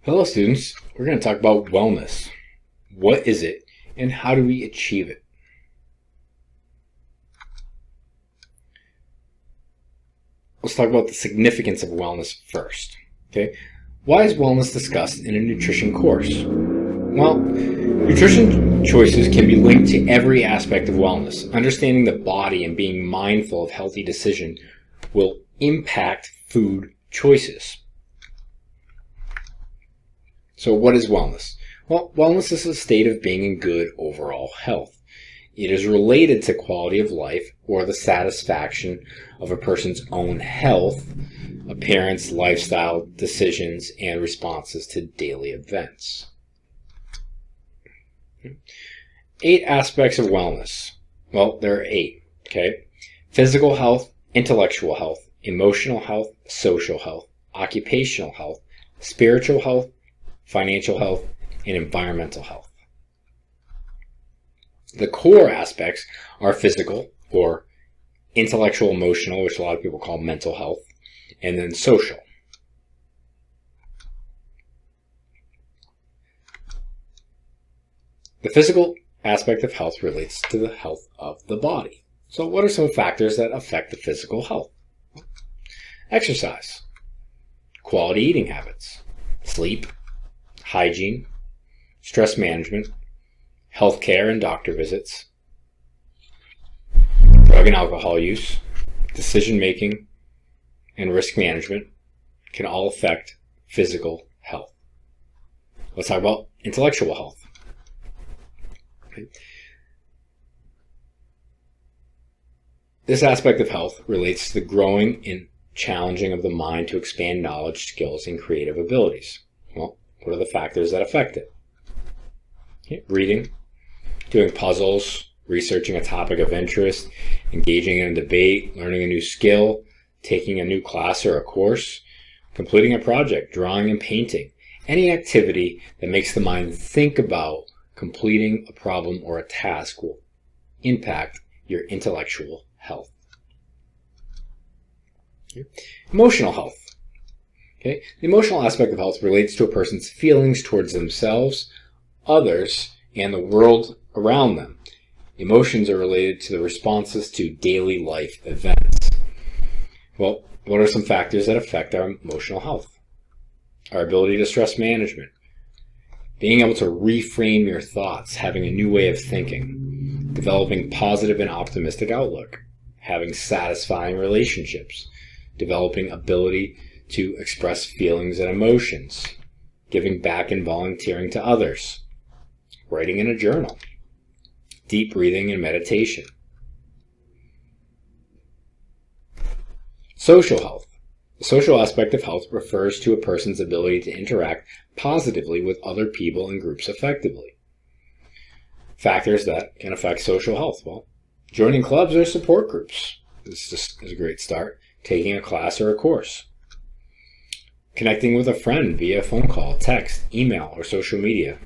Hello students, we're going to talk about wellness. What is it and how do we achieve it? Let's talk about the significance of wellness first. Okay, why is wellness discussed in a nutrition course? Well, nutrition choices can be linked to every aspect of wellness. Understanding the body and being mindful of healthy decision will impact food choices. So what is wellness? Well, wellness is a state of being in good overall health. It is related to quality of life or the satisfaction of a person's own health, appearance, lifestyle, decisions, and responses to daily events. 8 aspects of wellness. Well, there are 8, okay? Physical health, intellectual health, emotional health, social health, occupational health, spiritual health, financial health, and environmental health. The core aspects are physical, or intellectual, emotional, which a lot of people call mental health, and then social. The physical aspect of health relates to the health of the body. So what are some factors that affect the physical health? Exercise, quality eating habits, sleep, hygiene, stress management, health care and doctor visits, drug and alcohol use, decision making, and risk management can all affect physical health. Let's talk about intellectual health. Okay. This aspect of health relates to the growing and challenging of the mind to expand knowledge, skills, and creative abilities. Well, what are the factors that affect it? Okay. Reading, doing puzzles, researching a topic of interest, engaging in a debate, learning a new skill, taking a new class or a course, completing a project, drawing and painting. Any activity that makes the mind think about completing a problem or a task will impact your intellectual health. Okay. Emotional health. Okay. The emotional aspect of health relates to a person's feelings towards themselves, others, and the world around them. Emotions are related to the responses to daily life events. Well, what are some factors that affect our emotional health? Our ability to stress management, being able to reframe your thoughts, having a new way of thinking, developing positive and optimistic outlook, having satisfying relationships, developing ability to express feelings and emotions, giving back and volunteering to others, writing in a journal, deep breathing and meditation. Social health. The social aspect of health refers to a person's ability to interact positively with other people and groups effectively. Factors that can affect social health. Well, joining clubs or support groups is a great start. Taking a class or a course. Connecting with a friend via phone call, text, email, or social media.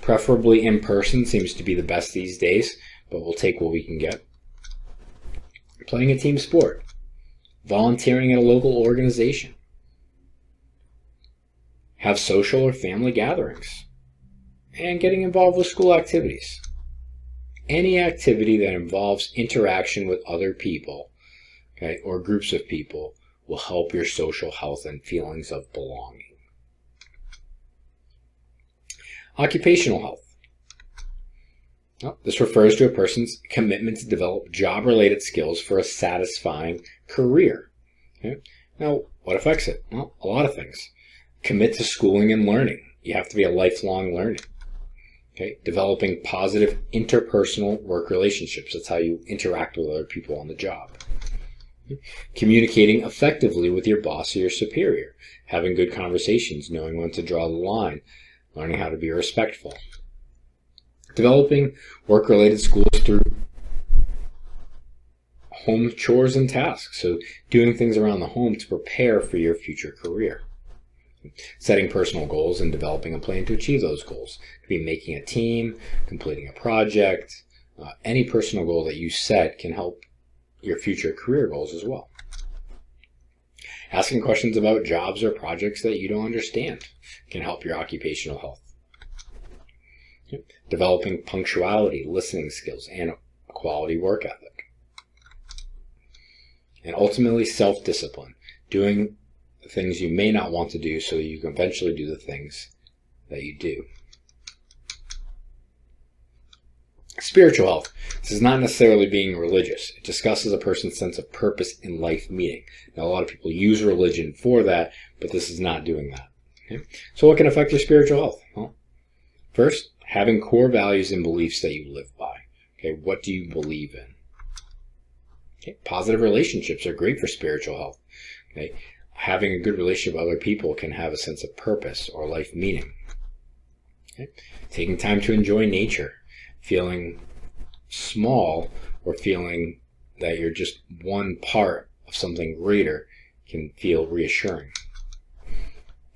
Preferably in person seems to be the best these days, but we'll take what we can get. Playing a team sport. Volunteering at a local organization. Have social or family gatherings. And getting involved with school activities. Any activity that involves interaction with other people, okay, or groups of people will help your social health and feelings of belonging. Occupational health. Well, this refers to a person's commitment to develop job-related skills for a satisfying career. Okay? Now, what affects it? Well, a lot of things. Commit to schooling and learning. You have to be a lifelong learning. Okay? Developing positive interpersonal work relationships. That's how you interact with other people on the job. Communicating effectively with your boss or your superior. Having good conversations, knowing when to draw the line, learning how to be respectful. Developing work-related skills through home chores and tasks. So doing things around the home to prepare for your future career. Setting personal goals and developing a plan to achieve those goals. It could be making a team, completing a project. Any personal goal that you set can help your future career goals as well. Asking questions about jobs or projects that you don't understand can help your occupational health. Developing punctuality, listening skills, and a quality work ethic. And ultimately, self-discipline, doing the things you may not want to do so that you can eventually do the things that you do. Spiritual health. This is not necessarily being religious. It discusses a person's sense of purpose in life meaning. Now, a lot of people use religion for that, but this is not doing that. Okay? So what can affect your spiritual health? Well, first, having core values and beliefs that you live by. Okay, what do you believe in? Okay, positive relationships are great for spiritual health. Okay, having a good relationship with other people can have a sense of purpose or life meaning. Okay, taking time to enjoy nature. Feeling small or feeling that you're just one part of something greater can feel reassuring.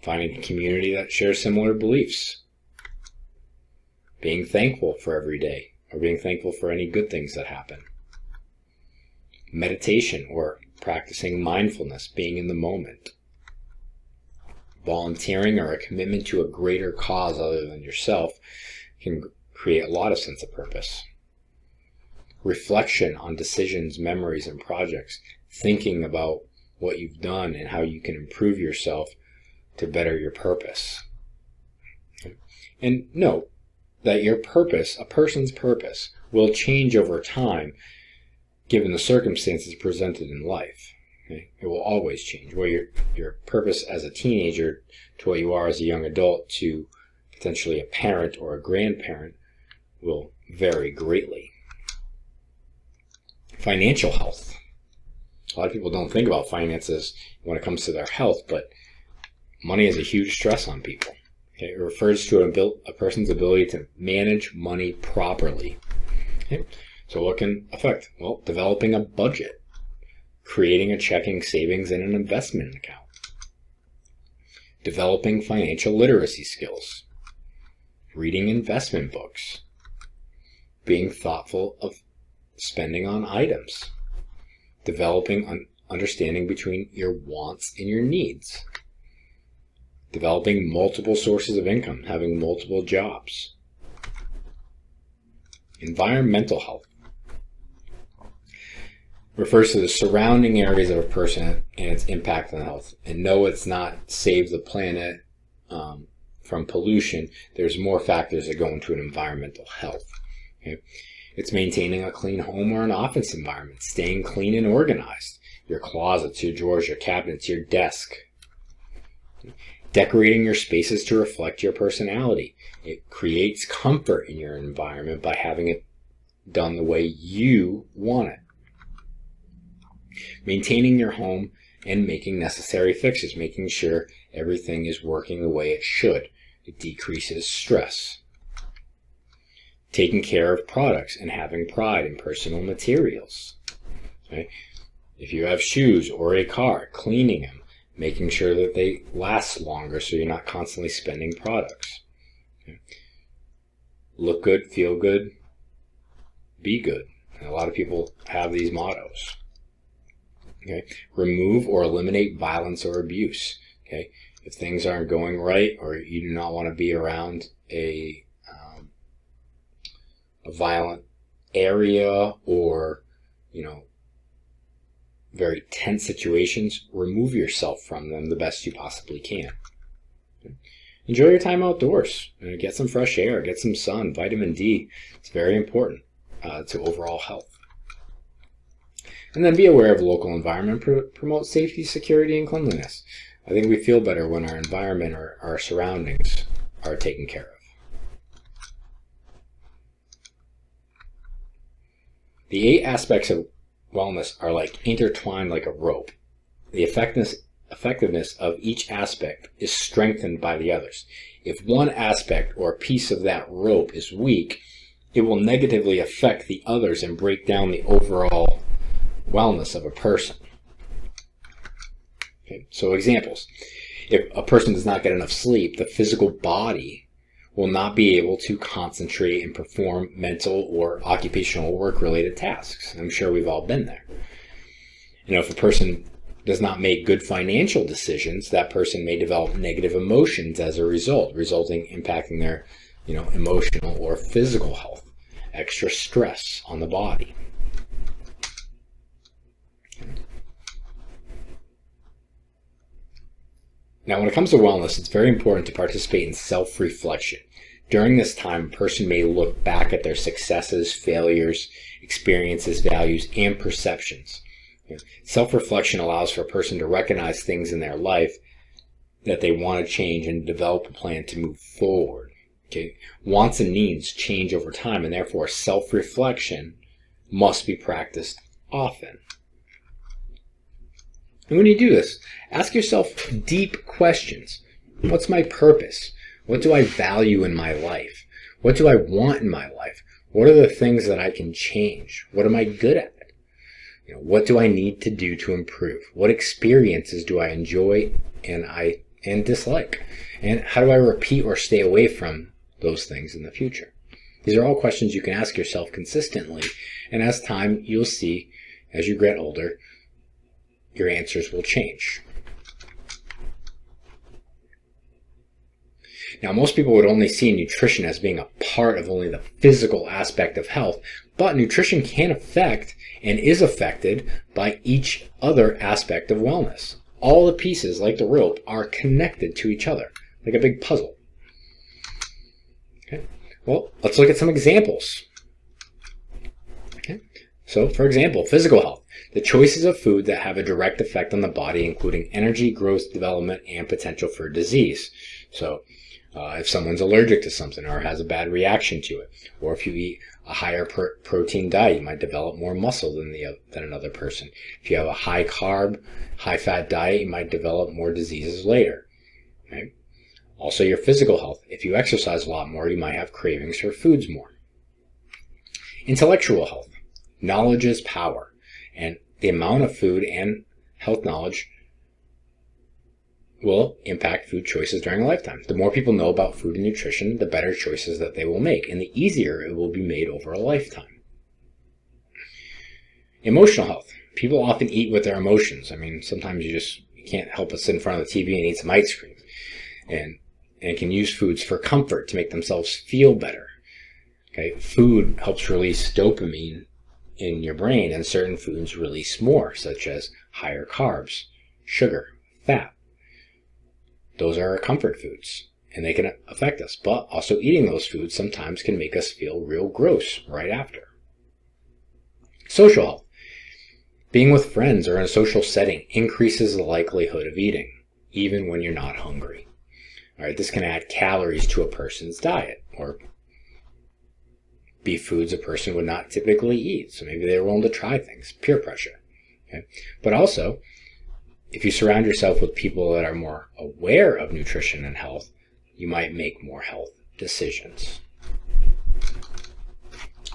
Finding a community that shares similar beliefs. Being thankful for every day, or being thankful for any good things that happen. Meditation or practicing mindfulness, being in the moment. Volunteering or a commitment to a greater cause other than yourself can create a lot of sense of purpose. Reflection on decisions, memories, and projects. Thinking about what you've done and how you can improve yourself to better your purpose. And note that your purpose, a person's purpose, will change over time given the circumstances presented in life. Okay? It will always change. Where your purpose as a teenager to what you are as a young adult to potentially a parent or a grandparent will vary greatly. Financial health. A lot of people don't think about finances when it comes to their health, but money is a huge stress on people. Okay? It refers to a person's ability to manage money properly. Okay? So what can affect? Well, developing a budget, creating a checking, savings, and an investment account, developing financial literacy skills, reading investment books, being thoughtful of spending on items, developing an understanding between your wants and your needs, developing multiple sources of income, having multiple jobs. Environmental health refers to the surrounding areas of a person and its impact on health. And no, it's not save the planet from pollution. There's more factors that go into an environmental health. Okay? It's maintaining a clean home or an office environment, staying clean and organized, your closets, your drawers, your cabinets, your desk. Decorating your spaces to reflect your personality. It creates comfort in your environment by having it done the way you want it. Maintaining your home and making necessary fixes, making sure everything is working the way it should. It decreases stress. Taking care of products and having pride in personal materials. Okay? If you have shoes or a car, cleaning them, making sure that they last longer so you're not constantly spending products. Okay? Look good, feel good, be good. And a lot of people have these mottos. Okay? Remove or eliminate violence or abuse. Okay? If things aren't going right or you do not want to be around a violent area or, very tense situations, remove yourself from them the best you possibly can. Okay? Enjoy your time outdoors. Get some fresh air, get some sun, vitamin D. It's very important to overall health. And then be aware of the local environment. Promote safety, security, and cleanliness. I think we feel better when our environment or our surroundings are taken care of. The 8 aspects of wellness are intertwined like a rope. The effectiveness of each aspect is strengthened by the others. If one aspect or piece of that rope is weak, it will negatively affect the others and break down the overall wellness of a person. Okay, so examples. If a person does not get enough sleep, the physical body will not be able to concentrate and perform mental or occupational work-related tasks. I'm sure we've all been there. If a person does not make good financial decisions, that person may develop negative emotions as a result, impacting their, emotional or physical health. Extra stress on the body. Now, when it comes to wellness, it's very important to participate in self-reflection. During this time, a person may look back at their successes, failures, experiences, values, and perceptions. Self-reflection allows for a person to recognize things in their life that they want to change and develop a plan to move forward. Okay? Wants and needs change over time, and therefore self-reflection must be practiced often. And when you do this, ask yourself deep questions. What's my purpose? What do I value in my life? What do I want in my life? What are the things that I can change? What am I good at? What do I need to do to improve? What experiences do I enjoy and dislike? And how do I repeat or stay away from those things in the future? These are all questions you can ask yourself consistently, and as time, you'll see, as you get older, your answers will change. Now, most people would only see nutrition as being a part of only the physical aspect of health, but nutrition can affect and is affected by each other aspect of wellness. All the pieces, like the rope, are connected to each other, like a big puzzle. Okay. Well, let's look at some examples. Okay. So, for example, physical health. The choices of food that have a direct effect on the body, including energy, growth, development, and potential for disease. So, if someone's allergic to something or has a bad reaction to it, or if you eat a higher protein diet, you might develop more muscle than another person. If you have a high carb, high fat diet, you might develop more diseases later. Okay? Also, your physical health. If you exercise a lot more, you might have cravings for foods more. Intellectual health. Knowledge is power, and the amount of food and health knowledge will impact food choices during a lifetime. The more people know about food and nutrition, the better choices that they will make, and the easier it will be made over a lifetime. Emotional health. People often eat with their emotions. Sometimes you can't help but sit in front of the TV and eat some ice cream, and can use foods for comfort to make themselves feel better. Okay, food helps release dopamine in your brain, and certain foods release more, such as higher carbs, sugar, fat. Those are our comfort foods, and they can affect us, but also eating those foods sometimes can make us feel real gross right after. Social health. Being with friends or in a social setting increases the likelihood of eating, even when you're not hungry. All right, this can add calories to a person's diet, or be foods a person would not typically eat, so maybe they're willing to try things. Peer pressure. Okay? But also, if you surround yourself with people that are more aware of nutrition and health, you might make more health decisions.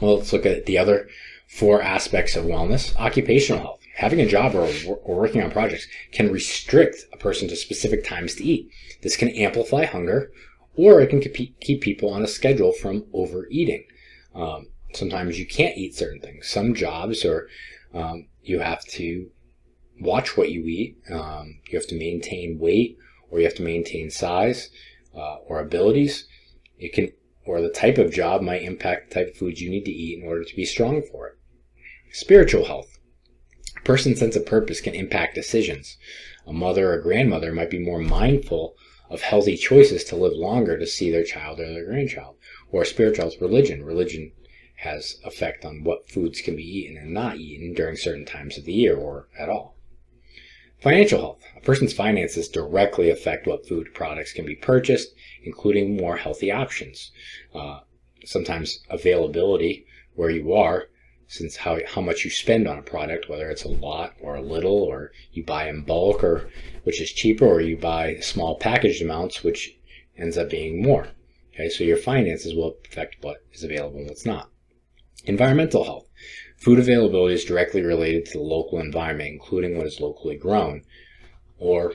Well, let's look at the other 4 aspects of wellness. Occupational health. Having a job or working on projects can restrict a person to specific times to eat. This can amplify hunger, or it can keep people on a schedule from overeating. Sometimes you can't eat certain things. Some jobs, or you have to watch what you eat. You have to maintain weight, or you have to maintain size or abilities. Or the type of job might impact the type of foods you need to eat in order to be strong for it. Spiritual health. A person's sense of purpose can impact decisions. A mother or grandmother might be more mindful of healthy choices to live longer to see their child or their grandchild. Or spiritual health. Religion has effect on what foods can be eaten and not eaten during certain times of the year or at all. Financial health. A person's finances directly affect what food products can be purchased, including more healthy options. Sometimes availability, where you are, since how much you spend on a product, whether it's a lot or a little, or you buy in bulk, or which is cheaper, or you buy small packaged amounts, which ends up being more. Okay, so your finances will affect what is available and what's not. Environmental health. Food availability is directly related to the local environment, including what is locally grown, or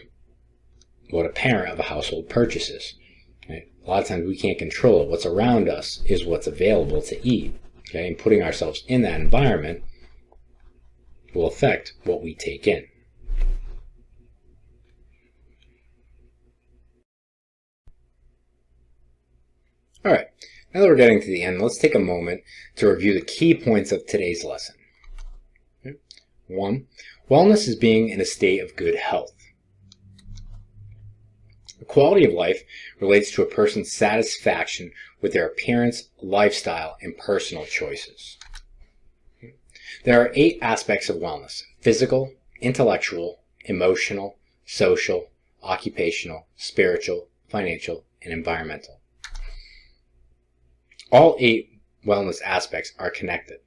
what a parent of a household purchases. Okay? A lot of times we can't control it. What's around us is what's available to eat. Okay? And putting ourselves in that environment will affect what we take in. All right, now that we're getting to the end, let's take a moment to review the key points of today's lesson. 1. Wellness is being in a state of good health. The quality of life relates to a person's satisfaction with their appearance, lifestyle, and personal choices. There are 8 aspects of wellness: physical, intellectual, emotional, social, occupational, spiritual, financial, and environmental. All 8 wellness aspects are connected.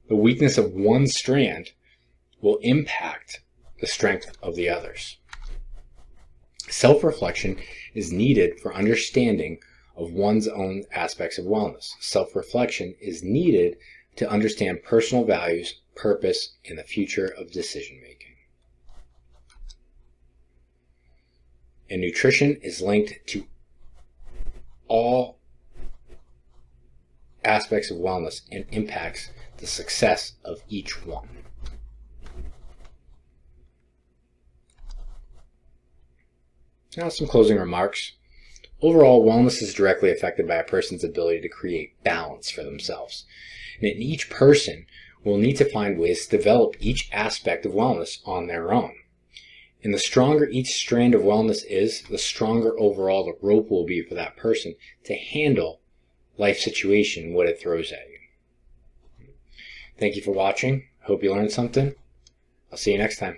The weakness of one strand will impact the strength of the others. Self-reflection is needed for understanding of one's own aspects of wellness. Self-reflection is needed to understand personal values, purpose, and the future of decision making. And nutrition is linked to all aspects of wellness and impacts the success of each one. Now some closing remarks. Overall, wellness is directly affected by a person's ability to create balance for themselves. And each person will need to find ways to develop each aspect of wellness on their own. And the stronger each strand of wellness is, the stronger overall the rope will be for that person to handle life situation, what it throws at you. Thank you for watching. Hope you learned something. I'll see you next time.